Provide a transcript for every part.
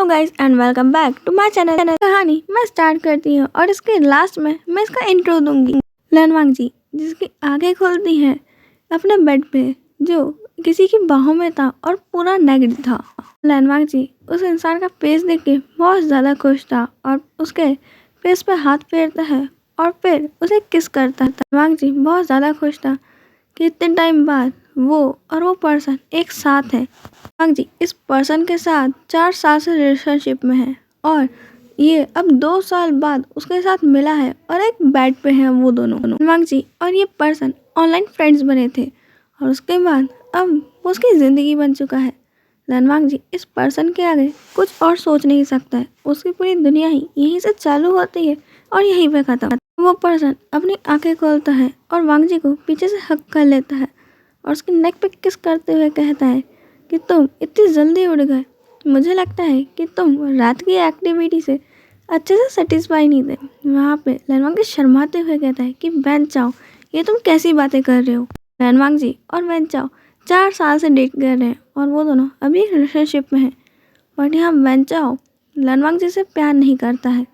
Guys and welcome back to my channel. कहानी मैं start करती हूँ और इसके लास्ट में मैं इसका इंट्रो दूंगी। लैनवांग जी जिसकी आंखें खुलती हैं अपने बेड पे, जो किसी की बाहों में था और पूरा नेकेड था। लैनवांग जी उस इंसान का फेस देख के बहुत ज़्यादा खुश था और उसके फेस पे हाथ फेरता है और फिर उसे किस करता है। लैनवांग जी बहुत ज़्यादा खुश था कि इतने टाइम बाद वो पर्सन एक साथ है। लैनवांग जी इस पर्सन के साथ 4 साल से रिलेशनशिप में है और ये अब 2 साल बाद उसके साथ मिला है और एक बेड पे हैं वो दोनों। लैनवांग जी और ये पर्सन ऑनलाइन फ्रेंड्स बने थे और उसके बाद अब वो उसकी ज़िंदगी बन चुका है। लैनवांग जी इस पर्सन के आगे कुछ और सोच नहीं सकता है। उसकी पूरी दुनिया ही यहीं से चालू होती है और यहीं पे खत्म। वो पर्सन अपनी आंखें खोलता है और वांग जी को पीछे से हक कर लेता है और उसके नेक पे किस करते हुए कहता है कि तुम इतनी जल्दी उड़ गए। मुझे लगता है कि तुम रात की एक्टिविटी से अच्छे से सेटिस्फाई नहीं थे। वहाँ पे लैनवांग जी शर्माते हुए कहता है कि वैन चाओ ये तुम कैसी बातें कर रहे हो। लैनवांग जी और वैन चाओ 4 साल से डेट कर रहे हैं और वो दोनों अभी रिलेशनशिप में हैं। बट यहाँ वैन चाओ लैनवांग जी से प्यार नहीं करता है,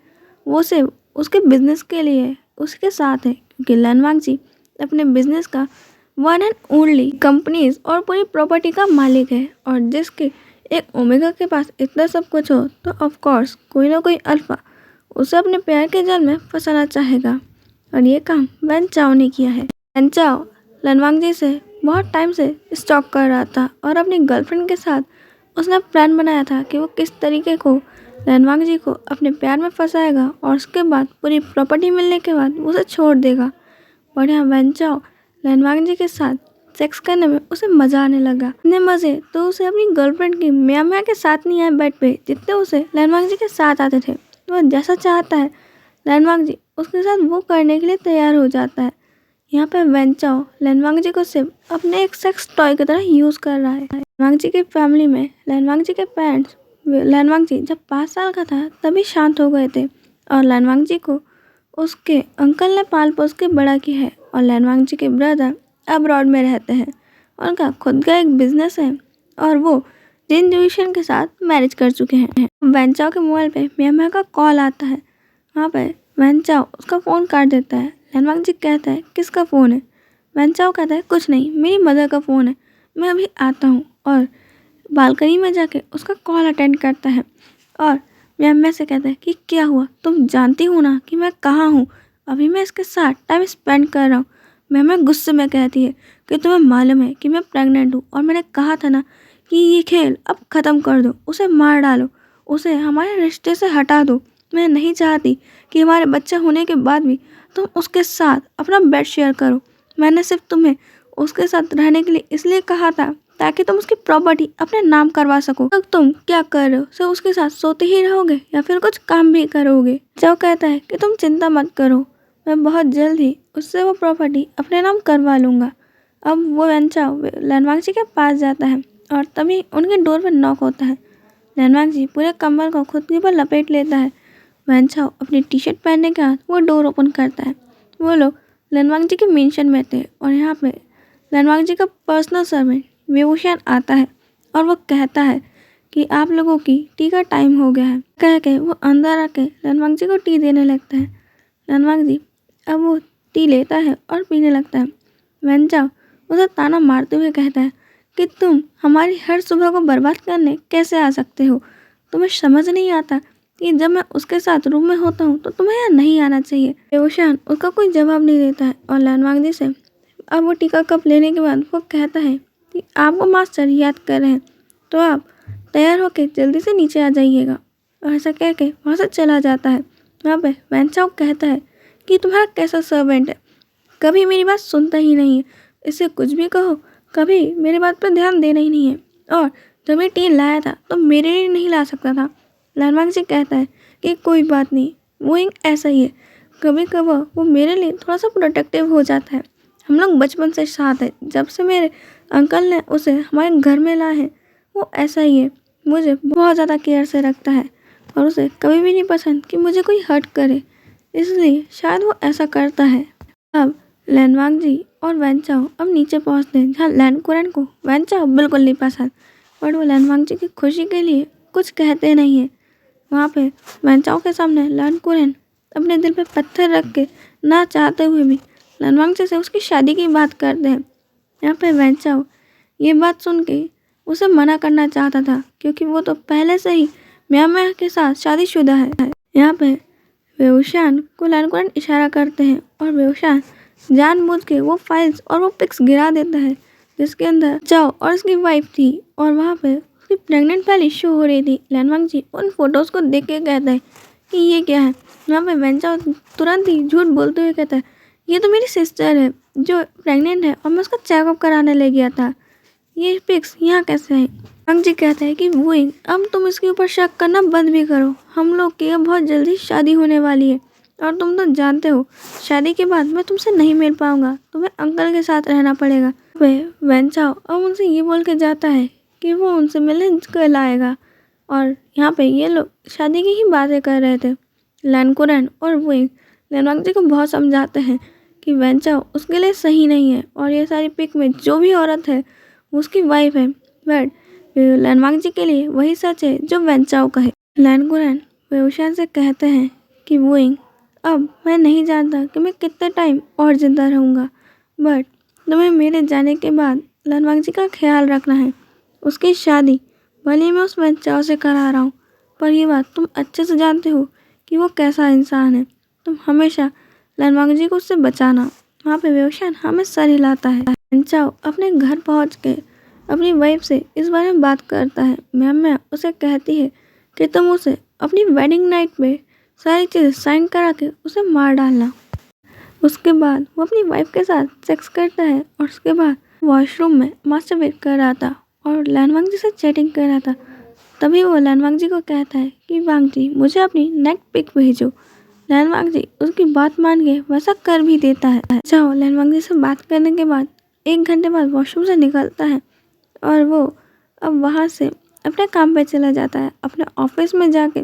वो सिर्फ उसके बिजनेस के लिए उसके साथ है, क्योंकि लैनवांग जी अपने बिजनेस का वन एंड ओनली कंपनीज और पूरी प्रॉपर्टी का मालिक है और जिसके एक ओमेगा के पास इतना सब कुछ हो तो ऑफ कोर्स कोई ना कोई अल्फा उसे अपने प्यार के जाल में फंसाना चाहेगा और ये काम वैन चाओ ने किया है। वैन चाओ लैनवांग जी से बहुत टाइम से स्टॉक कर रहा था और अपनी गर्लफ्रेंड के साथ उसने प्लान बनाया था कि वो किस तरीके को लैनवांग जी को अपने प्यार में फंसाएगा और उसके बाद पूरी प्रॉपर्टी मिलने के बाद उसे छोड़ देगा। और यहाँ वैन चाओ लैनवांग जी के साथ सेक्स करने में उसे मज़ा आने लगा। इतने मज़े तो उसे अपनी गर्लफ्रेंड की मियाँ के साथ नहीं आए बेड पे जितने उसे लैनवांग जी के साथ आते थे। वो जैसा चाहता है लैनवांग जी उसके साथ वो करने के लिए तैयार हो जाता है। यहाँ पे वैन चाओ लैनवांग जी को सिर्फ अपने एक सेक्स टॉय की तरह यूज़ कर रहा है। लैनवांग जी की फैमिली में लैनवांग जी के पेरेंट्स लैनवांग जी जब 5 साल का था तभी शांत हो गए थे और लैनवांग जी को उसके अंकल ने पाल पोस के बड़ा किया है और लैनवांग जी के ब्रदर अब्रॉड में रहते हैं। उनका खुद का एक बिजनेस है और वो जिन जुइशन के साथ मैरिज कर चुके हैं। वैन चाओ के मोबाइल पे मियाँ का कॉल आता है। वहाँ पे वैन चाओ उसका फ़ोन काट देता है। लैनवांग जी कहता है किसका फ़ोन है। वैन चाओ कहता है कुछ नहीं, मेरी मदर का फ़ोन है, मैं अभी आता हूँ और बालकनी में जाके उसका कॉल अटेंड करता है और मियाँ से कहता है कि क्या हुआ, तुम जानती हो ना कि मैं कहाँ हूँ, अभी मैं इसके साथ टाइम स्पेंड कर रहा हूँ। मैं गुस्से में कहती है कि तुम्हें मालूम है कि मैं प्रेग्नेंट हूँ और मैंने कहा था ना कि ये खेल अब ख़त्म कर दो, उसे मार डालो, उसे हमारे रिश्ते से हटा दो। मैं नहीं चाहती कि हमारे बच्चे होने के बाद भी तुम उसके साथ अपना बेड शेयर करो। मैंने सिर्फ तुम्हें उसके साथ रहने के लिए इसलिए कहा था ताकि तुम उसकी प्रॉपर्टी अपने नाम करवा सको। तब तुम क्या कर रहे हो, सिर्फ उसके साथ सोते ही रहोगे या फिर कुछ काम भी करोगे। चाओ कहता है कि तुम चिंता मत करो, मैं बहुत जल्द ही उससे वो प्रॉपर्टी अपने नाम करवा लूँगा। अब वो वैन चाओ लैनवांग जी के पास जाता है और तभी उनके डोर पर नॉक होता है। लैनवांग जी पूरे कंबल को खुद के ऊपर लपेट लेता है। वैन चाओ अपनी टी शर्ट पहनने के बाद वो डोर ओपन करता है। वो लोग लैनवांग जी के मेंशन में थे और यहाँ पे लैनवांग जी का पर्सनल सर्वेंट विभूषण आता है और वो कहता है कि आप लोगों की टी का टाइम हो गया है। कह के वो अंदर आके लैनवांग जी को टी देने लगता है। लैनवांग जी अब वो टी लेता है और पीने लगता है। वैन चाओ उसे ताना मारते हुए कहता है कि तुम हमारी हर सुबह को बर्बाद करने कैसे आ सकते हो। तुम्हें समझ नहीं आता कि जब मैं उसके साथ रूम में होता हूँ तो तुम्हें यहाँ नहीं आना चाहिए। विभूषण उसका कोई जवाब नहीं देता है और लैनवांग जी से अब वो टी का कप लेने के बाद वो कहता है कि आपको मास्टर याद कर रहे हैं तो आप तैयार होकर जल्दी से नीचे आ जाइएगा। और ऐसा कह के वहाँ से चला जाता है। वहाँ पे वैन चाओ कहता है कि तुम्हारा कैसा सर्वेंट है, कभी मेरी बात सुनता ही नहीं है, इससे कुछ भी कहो कभी मेरी बात पर ध्यान देना ही नहीं है, और जब ये टी लाया था तो मेरे लिए नहीं ला सकता था। लैनवांग जी कहता है कि कोई बात नहीं, वो एक ऐसा ही है, कभी कभार वो मेरे लिए थोड़ा सा प्रोटेक्टिव हो जाता है। हम लोग बचपन से साथ हैं, जब से मेरे अंकल ने उसे हमारे घर में लाया है वो ऐसा ही है, मुझे बहुत ज़्यादा केयर से रखता है और उसे कभी भी नहीं पसंद कि मुझे कोई हर्ट करे, इसलिए शायद वो ऐसा करता है। अब लैनवांग जी और वैन चाओ अब नीचे पहुंचते हैं जहाँ लैन कुरैन को वैन चाओ बिल्कुल नहीं पसंद, बट वो लैनवांग जी की खुशी के लिए कुछ कहते नहीं है वहाँ पे वैंचाओ के सामने लन कुरैन अपने दिल पे पत्थर रख के ना चाहते हुए भी लन वांगजी से उसकी शादी की बात करते हैं। यहाँ पे वैंचाओ ये बात सुन के उसे मना करना चाहता था क्योंकि वो तो पहले से ही म्यामा के साथ शादीशुदा है। यहाँ पे वेउशान को लन कुरैन इशारा करते हैं और वेउशान जानबूझ के वो फाइल्स और वो पिक्स गिरा देता है जिसके अंदर चाओ और उसकी वाइफ थी और वहाँ पे उसकी प्रेग्नेंट फाइल शो हो रही थी। लन वांगजी उन फोटोज़ को देख के कहता है कि ये क्या है। यहाँ पे वैंचाओ तुरंत ही झूठ बोलते हुए कहता है ये तो मेरी सिस्टर है जो प्रेग्नेंट है और मैं उसका चेकअप कराने ले गया था, ये पिक्स यहाँ कैसे है। वांगजी कहता है कि वुइंग अब तुम इसके ऊपर शक करना बंद भी करो, हम लोग की अब बहुत जल्दी शादी होने वाली है और तुम तो जानते हो शादी के बाद मैं तुमसे नहीं मिल पाऊंगा, तुम्हें अंकल के साथ रहना पड़ेगा। वैंचाओ अब उनसे ये बोल के जाता है कि वो उनसे मिलने कल आएगा और यहाँ पे ये लोग शादी की ही बातें कर रहे थे। लन कुरैन और वुइंग लन वांगजी को बहुत समझाते हैं कि वैंचाओ उसके लिए सही नहीं है और ये सारी पिक में जो भी औरत है वो उसकी वाइफ है, बट लन वांगजी के लिए वही सच है जो वैंचाओ कहे। लन कुरैन वेउशान से कहते हैं कि वुइंग अब मैं नहीं जानता कि मैं कितने टाइम और ज़िंदा रहूँगा, बट तुम्हें मेरे जाने के बाद लन वांगजी का ख्याल रखना है। उसकी शादी भले ही मैं उस वैंचाओ से करा रहा हूँ, पर ये बात तुम अच्छे से जानते हो कि वो कैसा इंसान है, तुम हमेशा लन वांगजी को उससे बचाना। वहाँ पे वेउशान हमें सर हिलाता है। वैंचाओ अपने घर पहुँच के अपनी वाइफ से इस बारे में बात करता है। म्यामा उसे कहती है कि तुम उसे अपनी वेडिंग नाइट पे सारी चीज़ें साइन करा के उसे मार डालना। उसके बाद वो अपनी वाइफ के साथ सेक्स करता है और उसके बाद वॉशरूम में मास्टरबेट कर रहा था और लन वांगजी से चैटिंग कर रहा था। तभी वो लन वांगजी को कहता है कि वांगजी मुझे अपनी नेक पिक भेजो। लन वांगजी उसकी बात मान के वैसा कर भी देता है। जाओ लन वांगजी से बात करने के बाद 1 घंटे बाद वॉशरूम से निकलता है और वो अब वहाँ से अपने काम पे चला जाता है। अपने ऑफिस में जाके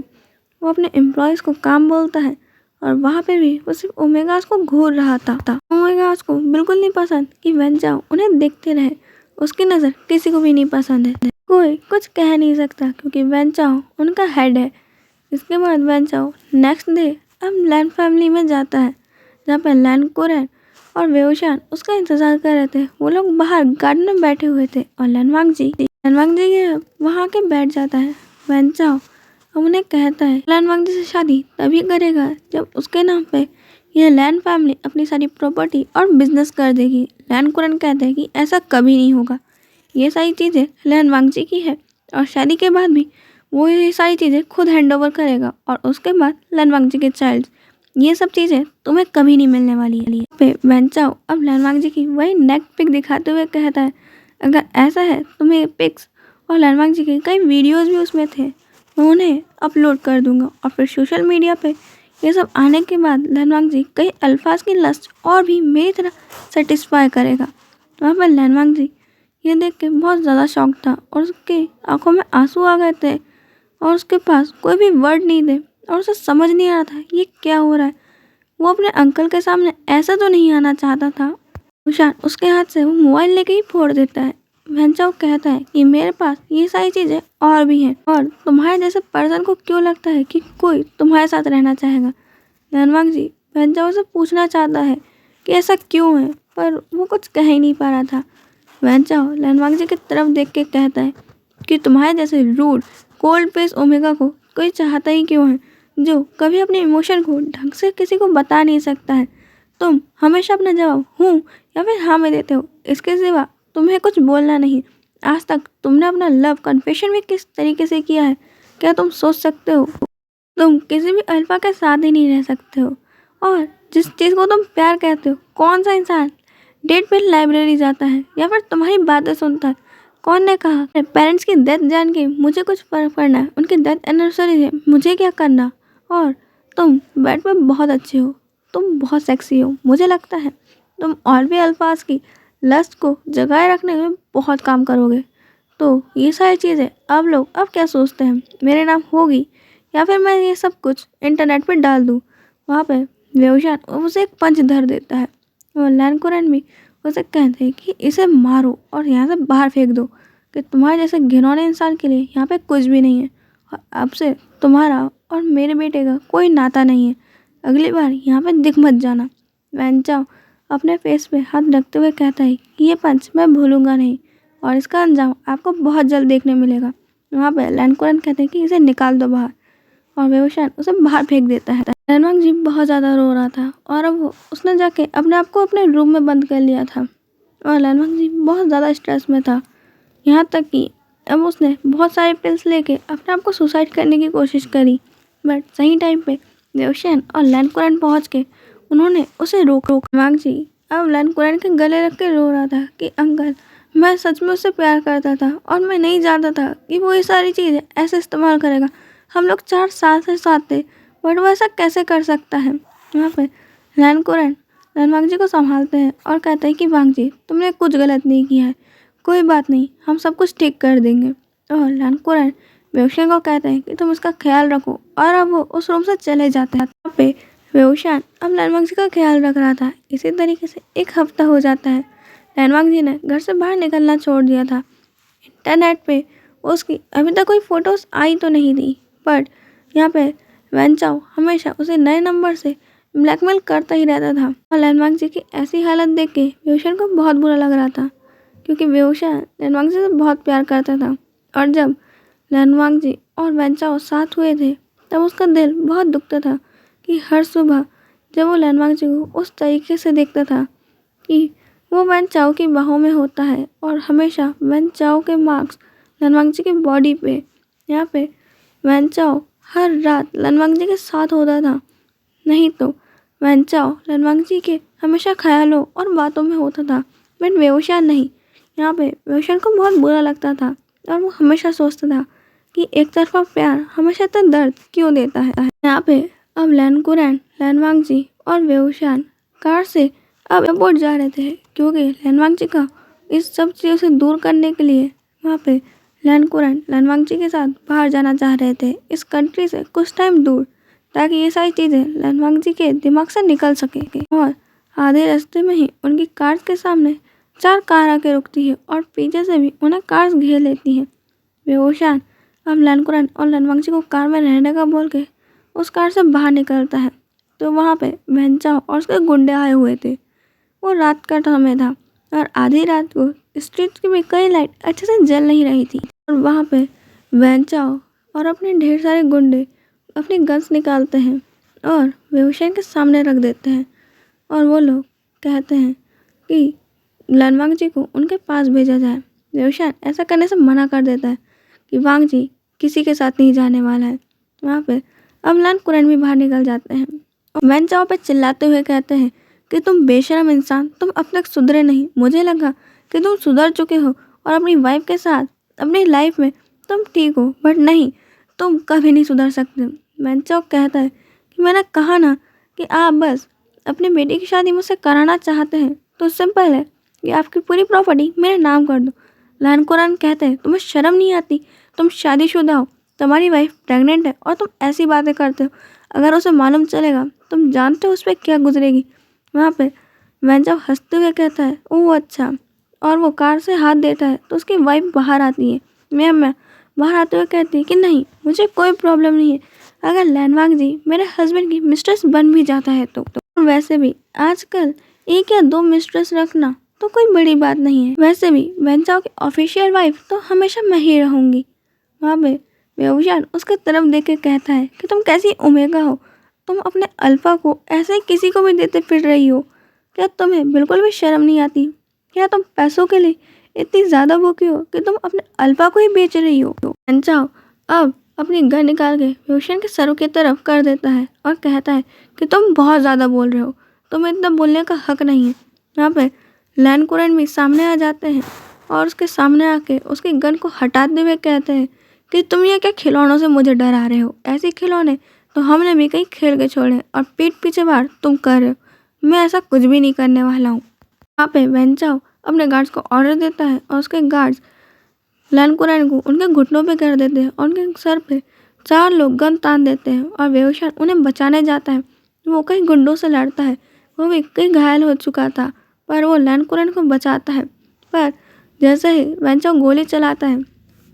वो अपने एम्प्लॉयज़ को काम बोलता है और वहाँ पे भी वो सिर्फ ओमेगास को घूर रहा था। ओमेगास को बिल्कुल नहीं पसंद कि वैंचाओ उन्हें देखते रहे, उसकी नज़र किसी को भी नहीं पसंद है। कोई कुछ कह नहीं सकता क्योंकि वैंचाओ उनका हेड है। इसके बाद वैंचाओ नेक्स्ट डे अब लन फैमिली में जाता है जहाँ पे लन कुरैन और वेउशान उसका इंतज़ार कर रहे थे। वो लोग बाहर गार्डन में बैठे हुए थे और लन वांगजी वहाँ के बैठ जाता है। वैंचाओ अब उन्हें कहता है लन वांगजी से शादी तभी करेगा जब उसके नाम पे यह लन फैमिली अपनी सारी प्रॉपर्टी और बिजनेस कर देगी। लन कुरैन कहते हैं कि ऐसा कभी नहीं होगा, ये सारी चीज़ें लन वांगजी की है और शादी के बाद भी वो ये सारी चीज़ें खुद हैंड ओवर करेगा और उसके बाद लन वांगजी के चाइल्ड, ये सब चीज़ें तुम्हें कभी नहीं मिलने वाली है। पे वैंचाओ अब लन वांगजी की वही नेक पिक दिखाते हुए कहता है अगर ऐसा है तो मेरे पिक्स और लन वांगजी के कई वीडियोज़ भी उसमें थे, मैं उन्हें अपलोड कर दूंगा और फिर सोशल मीडिया पे ये सब आने के बाद लन वांगजी कई अल्फाज की लस्ट और भी मेरी तरह सेटिस्फाई करेगा। वहाँ पर लन वांगजी ये देख के बहुत ज़्यादा शॉक था और उसके आंखों में आंसू आ गए थे और उसके पास कोई भी वर्ड नहीं थे और उसे समझ नहीं आ रहा था ये क्या हो रहा है। वो अपने अंकल के सामने ऐसा तो नहीं आना चाहता था। वेउशान उसके हाथ से वो मोबाइल लेके ही फोड़ देता है। वैंचाओ कहता है कि मेरे पास ये सारी चीज़ें और भी हैं और तुम्हारे जैसे पर्सन को क्यों लगता है कि कोई तुम्हारे साथ रहना चाहेगा। लन वांगजी वैंचाओ से पूछना चाहता है कि ऐसा क्यों है, पर वो कुछ कह ही नहीं पा रहा था। वैंचाओ लन वांगजी की तरफ देख के कहता है कि तुम्हारे जैसे रूड कोल्ड फेस ओमेगा को कोई चाहता ही क्यों है, जो कभी अपने इमोशन को ढंग से किसी को बता नहीं सकता है। तुम हमेशा अपना जवाब हूँ या फिर हाँ में देते हो, इसके सिवा तुम्हें कुछ बोलना नहीं। आज तक तुमने अपना लव कन्फेशन भी किस तरीके से किया है, क्या तुम सोच सकते हो? तुम किसी भी अल्फा के साथ ही नहीं रह सकते हो और जिस चीज़ को तुम प्यार कहते हो, कौन सा इंसान डेट पे लाइब्रेरी जाता है या फिर तुम्हारी बातें सुनता है? कौन ने कहा पेरेंट्स की डेथ जान के मुझे कुछ फर्क पड़ना है, उनकी डेथ एनिवर्सरी है मुझे क्या करना? और तुम बेड पे बहुत अच्छे हो, तुम बहुत सेक्सी हो, मुझे लगता है तुम और भी अल्फाज की लस्ट को जगाए रखने में बहुत काम करोगे। तो ये सारी चीज़ें अब लोग अब क्या सोचते हैं, मेरे नाम होगी या फिर मैं ये सब कुछ इंटरनेट पे डाल दूँ। वहाँ पे वेउशान उसे एक पंच धर देता है और लन कुरैन भी उसे कहते हैं कि इसे मारो और यहाँ से बाहर फेंक दो कि तुम्हारे जैसे घिनौने इंसान के लिए यहाँ पे कुछ भी नहीं है और अब से तुम्हारा और मेरे बेटे का कोई नाता नहीं है। अगली बार यहाँ पे दिख मत जाना। वैन चाओ अपने फेस पे हाथ रखते हुए कहता है कि ये पंच मैं भूलूंगा नहीं और इसका अंजाम आपको बहुत जल्द देखने मिलेगा। वहाँ पे लैन कुरन कहते हैं कि इसे निकाल दो बाहर और वेवशान उसे बाहर फेंक देता है। लैनवांग जी बहुत ज़्यादा रो रहा था और अब उसने जाके अपने आप को अपने रूम में बंद कर लिया था और लैनवांग जी बहुत ज़्यादा स्ट्रेस में था। यहाँ तक कि अब उसने बहुत सारे पिल्स लेके अपने आप को सुसाइड करने की कोशिश करी, बट सही टाइम पे वेवशान और लैन कुरन पहुँच के उन्होंने उसे रोक लैनवांग जी अब लैन कुरन के गले रख के रो रहा था कि अंकल, मैं सच में उससे प्यार करता था और मैं नहीं जानता था कि वो ये सारी चीज़ें ऐसे इस्तेमाल करेगा। हम लोग 4 साल से साथ थे, बट वो ऐसा कैसे कर सकता है। वहाँ पे लैन कुरन लैनवांग जी को संभालते हैं और कहते हैं कि वांग जी, तुमने कुछ गलत नहीं किया है, कोई बात नहीं, हम सब कुछ ठीक कर देंगे। और लैन कुरन वेवशान को कहते हैं कि तुम इसका ख्याल रखो और अब वो उस रूम से चले जाते हैं। वहाँ पे वेवशान अब लैनवांग जी का ख्याल रख रहा था। इसी तरीके से 1 हफ्ता हो जाता है। लैनवांग जी ने घर से बाहर निकलना छोड़ दिया था। इंटरनेट पे उसकी अभी तक कोई फ़ोटोज़ आई तो नहीं थी, बट यहाँ पे वैन चाओ हमेशा उसे नए नंबर से ब्लैकमेल करता ही रहता था। और लैनवांग जी की ऐसी हालत देख के वेवशान को बहुत बुरा लग रहा था, क्योंकि वेवशान लैनवांग जी से बहुत प्यार करता था और जब लैनवांग जी और वैन चाओ साथ हुए थे तब उसका दिल बहुत दुखता था कि हर सुबह जब वो लैनवांग जी को उस तरीके से देखता था कि वो वैन चाओ की बाहों में होता है और हमेशा वैन चाओ के मार्क्स लैनवांग जी की बॉडी पे। यहाँ पे वैन चाओ हर रात लैनवांग जी के साथ होता था, नहीं तो वैन चाओ लैनवांग जी के हमेशा ख्यालों और बातों में होता था, बट वेवशान नहीं। यहाँ पे वेवशान को बहुत बुरा लगता था और वो हमेशा सोचता था कि एक तरफा प्यार हमेशा इतना दर्द क्यों देता है। यहाँ पे अब लैन कुरन लैनवांग जी और वेवशान कार से अब एयरपोर्ट जा रहे थे, क्योंकि लैनवांग जी का इस सब चीज़ों से दूर करने के लिए वहाँ पे लैन कुरन लैनवांग जी के साथ बाहर जाना चाह रहे थे, इस कंट्री से कुछ टाइम दूर, ताकि ये सारी चीज़ें लैनवांग जी के दिमाग से निकल सके। और आधे रास्ते में ही उनकी कार के सामने 4 कार आके रुकती है और पीछे से भी उन्हें कार घेर लेती हैं। वेवशान अब लैन कुरन और लैनवांग जी को कार में रहने का बोल के उस कार से बाहर निकलता है, तो वहाँ पे वैन चाओ और उसके गुंडे आए हुए थे। वो रात का समय था और आधी रात को स्ट्रीट की भी कई लाइट अच्छे से जल नहीं रही थी और वहाँ पे वैन चाओ और अपने ढेर सारे गुंडे अपनी गन्स निकालते हैं और वेवशान के सामने रख देते हैं और वो लोग कहते हैं कि लैनवांग जी को उनके पास भेजा जाए। वेवशान ऐसा करने से मना कर देता है कि वांग जी किसी के साथ नहीं जाने वाला है। वहाँ पे अब लैन कुरन भी बाहर निकल जाते हैं और वैन चाओ पे चिल्लाते हुए कहते हैं कि तुम बेशरम इंसान, तुम अब तक सुधरे नहीं। मुझे लगा कि तुम सुधर चुके हो और अपनी वाइफ के साथ अपनी लाइफ में तुम ठीक हो, बट नहीं, तुम कभी नहीं सुधर सकते। वैन चाओ कहता है कि मैंने कहा ना कि आप बस अपनी बेटी की शादी मुझसे कराना चाहते हैं, तो सिंपल है कि आपकी पूरी प्रॉपर्टी मेरे नाम कर दो। लैन कुरन कहते हैं तुम्हें शर्म नहीं आती, तुम शादीशुदा हो, तुम्हारी वाइफ प्रेग्नेंट है और तुम ऐसी बातें करते हो। अगर उसे मालूम चलेगा तुम जानते हो उस पर क्या गुजरेगी। वहाँ पे वैन चाओ हंसते हुए कहता है ओह अच्छा, और वो कार से हाथ देता है तो उसकी वाइफ बाहर आती है। मैं बाहर आते हुए कहती है कि नहीं, मुझे कोई प्रॉब्लम नहीं है अगर लैनवांग जी मेरे हस्बैंड की मिस्ट्रेस बन भी जाता है तो वैसे भी आजकल 1 या 2 मिस्ट्रेस रखना तो कोई बड़ी बात नहीं है। वैसे भी वैन चाओ की ऑफिशियल वाइफ तो हमेशा मैं ही रहूँगी। वहाँ पे वेवशान उसके तरफ देख के कहता है कि तुम कैसी ओमेगा हो, तुम अपने अल्फा को ऐसे ही किसी को भी देते फिर रही हो, क्या तुम्हें बिल्कुल भी शर्म नहीं आती? क्या तुम पैसों के लिए इतनी ज़्यादा भूखी हो कि तुम अपने अल्फा को ही बेच रही हो? वैन चाओ अब अपनी गन निकाल के वेवशान के सरों की तरफ कर देता है और कहता है कि तुम बहुत ज़्यादा बोल रहे हो, तुम्हें इतना बोलने का हक नहीं है। यहाँ पे लैन कुरन भी सामने आ जाते हैं और उसके सामने आके उसकी गन को हटाते हुए कहते हैं कि तुम ये क्या खिलौनों से मुझे डरा रहे हो? ऐसे खिलौने तो हमने भी कहीं खेल के छोड़े और पीठ पीछे वार तुम कर रहे हो। मैं ऐसा कुछ भी नहीं करने वाला हूँ। वहाँ पे वैन चाओ अपने गार्ड्स को ऑर्डर देता है और उसके गार्ड्स लैन कुरन को उनके घुटनों पे कर देते हैं और उनके सर पे 4 लोग गन तान देते हैं और वेवशान उन्हें बचाने जाता है। वो कई गुंडों से लड़ता है, वो भी कई घायल हो चुका था, पर वो लैन कुरन को बचाता है। पर जैसे ही वैन चाओ गोली चलाता है,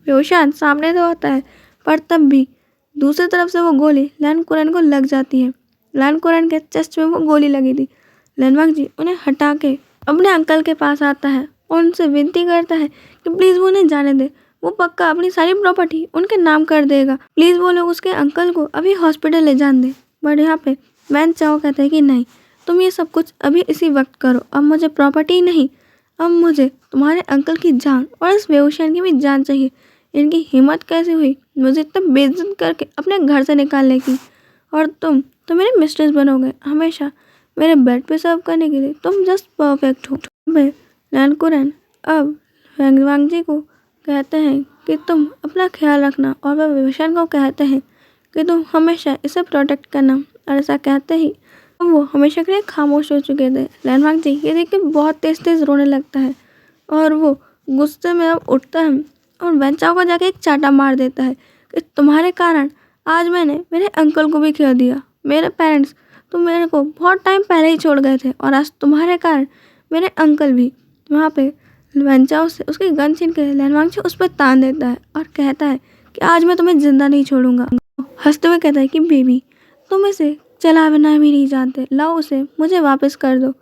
वेवशान सामने तो आता है, पर तब भी दूसरी तरफ से वो गोली लैन कुरैन को लग जाती है। लैन कुरैन के चेस्ट में वो गोली लगी थी। लैन वांगजी उन्हें हटा के अपने अंकल के पास आता है और उनसे विनती करता है कि प्लीज़ वो उन्हें जाने दे, वो पक्का अपनी सारी प्रॉपर्टी उनके नाम कर देगा, प्लीज़ वो लोग उसके अंकल को अभी हॉस्पिटल ले जाने दे। बट यहाँ पे वैन चाओ कहते हैं कि नहीं, तुम ये सब कुछ अभी इसी वक्त करो, अब मुझे प्रॉपर्टी नहीं, अब मुझे तुम्हारे अंकल की जान और इस वेउशियन की भी जान चाहिए। इनकी हिम्मत कैसे हुई मुझे इतना बेइज्जत करके अपने घर से निकालने की, और तुम तो मेरे मिस्ट्रेस बनोगे हमेशा मेरे बेड पे सर्व करने के लिए, तुम जस्ट परफेक्ट हो। लैन कुरैन अब वैंग वांगजी को कहते हैं कि तुम अपना ख्याल रखना, और वह वेउशियन को कहते हैं कि तुम हमेशा इसे प्रोटेक्ट करना। और ऐसा कहते ही वो हमेशा के लिए खामोश हो चुके थे। लैन वांगजी ये देख के बहुत तेज तेज रोने लगता है और वो गुस्से में अब उठता है और वैन चाओ को जाके एक चाटा मार देता है कि तुम्हारे कारण आज मैंने मेरे अंकल को भी खो दिया। मेरे पेरेंट्स तो मेरे को बहुत टाइम पहले ही छोड़ गए थे और आज तुम्हारे कारण मेरे अंकल भी। वहाँ पे वैन चाओ से उसकी गन छीन के लैन वांगजी उस पर तान देता है और कहता है कि आज मैं तुम्हें जिंदा नहीं छोड़ूंगा। हंसते हुए कहता है कि बेबी, तुम इसे चला बिना भी नहीं जानते, लाओ उसे मुझे वापस कर दो।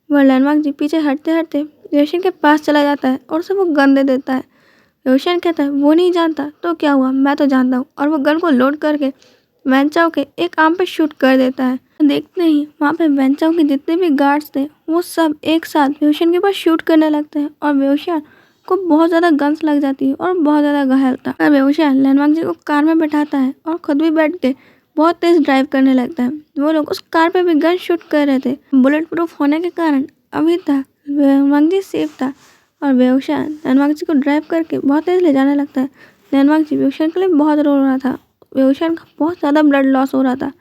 वह लैन वांगजी पीछे हटते हटते वेउशियन के पास चला जाता है और उसे वो गन दे देता है। वेउशियन कहता है वो नहीं जानता तो क्या हुआ, मैं तो जानता हूँ, और वो गन को लोड करके वैन चाओ के एक आर्म पे शूट कर देता है। देखते ही वहाँ पे वैन चाओ के जितने भी गार्ड्स थे वो सब एक साथ वेउशियन के पास शूट करने लगते हैं और वेउशियन को बहुत ज़्यादा गन्स लग जाती है और बहुत ज़्यादा घायल था। और वेउशियन लैन वांगजी को कार में बैठाता है और खुद भी बैठ के बहुत तेज ड्राइव करने लगता है। वो लोग उस कार पे भी गन शूट कर रहे थे। बुलेट प्रूफ होने के कारण अभी तक लैन वांगजी सेफ था और वेउशियन लैन वांगजी को ड्राइव करके बहुत तेज ले जाने लगता है। लैन वांगजी वेउशियन के लिए बहुत रो रहा था। वेउशियन का बहुत ज़्यादा ब्लड लॉस हो रहा था।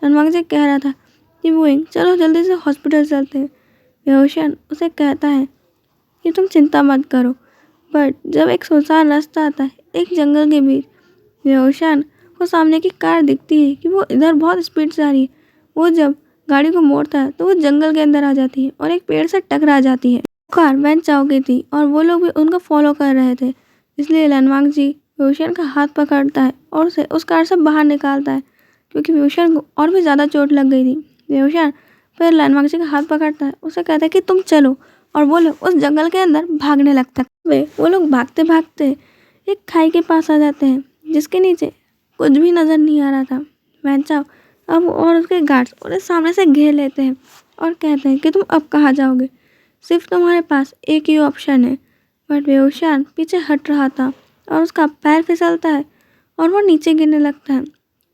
लैन वांगजी कह रहा था कि वुइंग चलो जल्दी से हॉस्पिटल चलते हैं। वेउशियन उसे कहता है कि तुम चिंता मत करो। बट जब एक सुनसान रास्ता आता है एक जंगल के बीच, वेउशियन को सामने की कार दिखती है कि वो इधर बहुत स्पीड से आ रही है। वो जब गाड़ी को मोड़ता है तो वो जंगल के अंदर आ जाती है और एक पेड़ से टकरा जाती है। कार वैन चाओ की थी और वो लोग भी उनको फॉलो कर रहे थे, इसलिए लैन वांगजी वेउशियन का हाथ पकड़ता है और उसे उस कार से बाहर निकालता है क्योंकि वेउशियन को और भी ज़्यादा चोट लग गई थी। वेउशियन फिर लैन वांगजी का हाथ पकड़ता है, उसे कहता है कि तुम चलो, और वो लोग उस जंगल के अंदर भागने लगता है। वो लोग भागते भागते एक खाई के पास आ जाते हैं जिसके नीचे कुछ भी नज़र नहीं आ रहा था। वैन चाओ अब और उसके गार्ड्स उन्हें सामने से घेर लेते हैं और कहते हैं कि तुम अब कहाँ जाओगे, सिर्फ तुम्हारे पास एक ही ऑप्शन है। बट वेउशियन पीछे हट रहा था और उसका पैर फिसलता है और वो नीचे गिरने लगता है।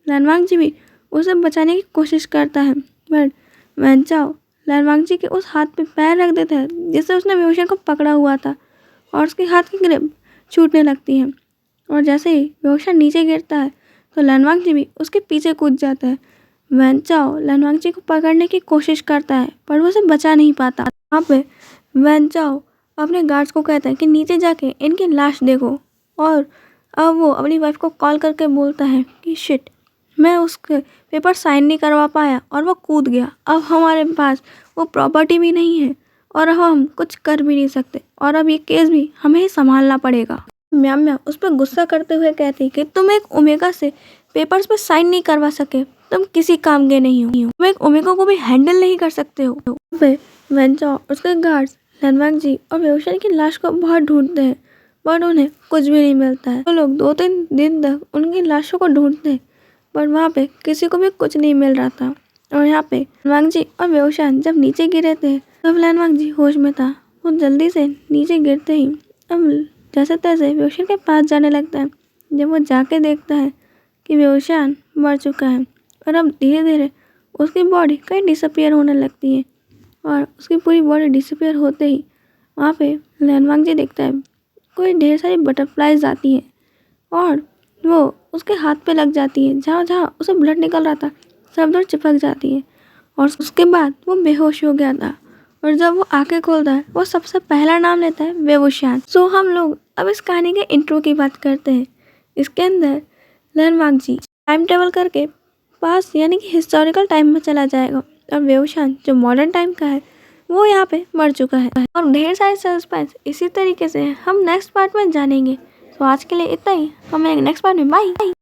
लैन वांगजी भी उसे बचाने की कोशिश करता है बट वैन चाओ लैन वांगजी के उस हाथ पे पैर रख देता है जिससे उसने वेउशियन को पकड़ा हुआ था और उसके हाथ की ग्रिप छूटने लगती है। और जैसे ही वेउशियन नीचे गिरता है तो लैन वांगजी भी उसके पीछे कूद जाता है। वैन चाओ लैन वांगजी को पकड़ने की कोशिश करता है पर वो उसे बचा नहीं पाता। वहाँ पे वैन चाओ अपने गार्ड्स को कहता है कि नीचे जाके इनकी लाश देखो, और अब वो अपनी वाइफ को कॉल करके बोलता है कि शिट, मैं उसके पेपर साइन नहीं करवा पाया और वो कूद गया। अब हमारे पास वो प्रॉपर्टी भी नहीं है और अब हम कुछ कर भी नहीं सकते और अब ये केस भी हमें ही संभालना पड़ेगा। म्याम म्याम उस पर गुस्सा करते हुए कहती कि तुम एक ओमेगा से पेपर्स पे साइन नहीं करवा सके, तुम किसी काम के नहीं हो, तुम एक ओमेगा को भी हैंडल नहीं कर सकते हो। वैन चाओ उसके गार्ड्स लैन वांगजी और वेउशियन की लाश को बहुत ढूंढते हैं बट उन्हें कुछ भी नहीं मिलता है। वो लोग 2-3 दिन तक उनकी लाशों को ढूंढते हैं बट वहाँ पे किसी को भी कुछ नहीं मिल रहा था। और यहाँ पे वांगजी और वेउशियन जब नीचे गिरे थे तब लैन वांगजी होश में था। वो जल्दी से नीचे गिरते ही अब जैसे तैसे वेउशियन के पास जाने लगता है। जब वो जाके देखता है कि वेउशियन मर चुका है और अब धीरे धीरे उसकी बॉडी कहीं डिसअपियर होने लगती है और उसकी पूरी बॉडी डिसअपियर होते ही वहाँ पे लैन वांगजी देखता है कोई ढेर सारी बटरफ्लाइज आती हैं और वो उसके हाथ पे लग जाती है, जहाँ जहाँ उसे ब्लड निकल रहा था सब दूर चिपक जाती है और उसके बाद वो बेहोश हो गया था। और जब वो आंखें खोलता है वो सबसे पहला नाम लेता है वेवुशियान। सो हम लोग अब इस कहानी के इंट्रो की बात करते हैं। इसके अंदर लैन वांगजी टाइम ट्रेवल करके पास यानी कि हिस्टोरिकल टाइम में चला जाएगा और वेवुशियान जो मॉडर्न टाइम का है वो यहाँ पे मर चुका है और ढेर सारे सस्पेंस इसी तरीके से हम नेक्स्ट पार्ट में जानेंगे। तो आज के लिए इतना ही, हम मिलेंगे नेक्स्ट पार्ट में। बाय।